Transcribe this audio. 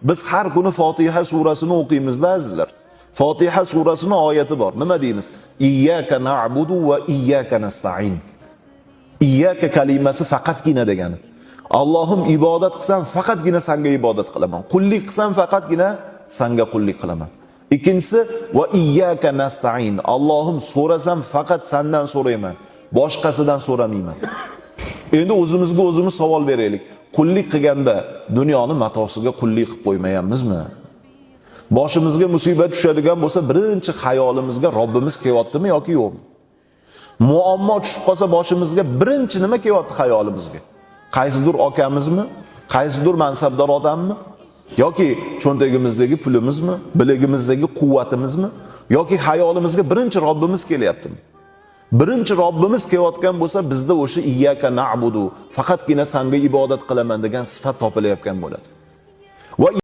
Biz har kuni Fotiha surasini o'qiymizda azizlar. Fotiha surasini oyati bor. Nima deymiz? Iyyaka na'budu va iyyaka nasta'in. Iyyaka kalimasi faqatgina degani. Allohim ibodat qilsam faqatgina senga ibodat qilaman. Qullik qilsam faqatgina senga qullik qilaman. Ikkinchisi va iyyaka nasta'in. Allohim so'rasam faqat sendan so'rayman. Boshqasidan so'ramayman. Endi o'zimizga o'zimiz savol beraylik. Qullik qilganda dunyoni matosiga qullik qilib qo'ymayapmizmi? Boshimizga musibat tushadigan bo'lsa, birinchi xayolimizga Robbimiz kelyaptimi yoki yo'qmi? Muammo tushib qolsa boshimizga birinchi nima kelyapti xayolimizga? Qaysidir okamizmi? Qaysidir mansabdor odammi? Yoki cho'ntagimizdagi pulimizmi? Biligimizdagi quvvatimizmi? Yoki xayolimizga birinchi Robbimiz kelyaptimi? Birinchi Robbimiz kelayotgan bo'lsa, bizda o'sha iyyaka na'budu, faqatgina senga ibodat qilaman degan sifat topilayotgan bo'ladi.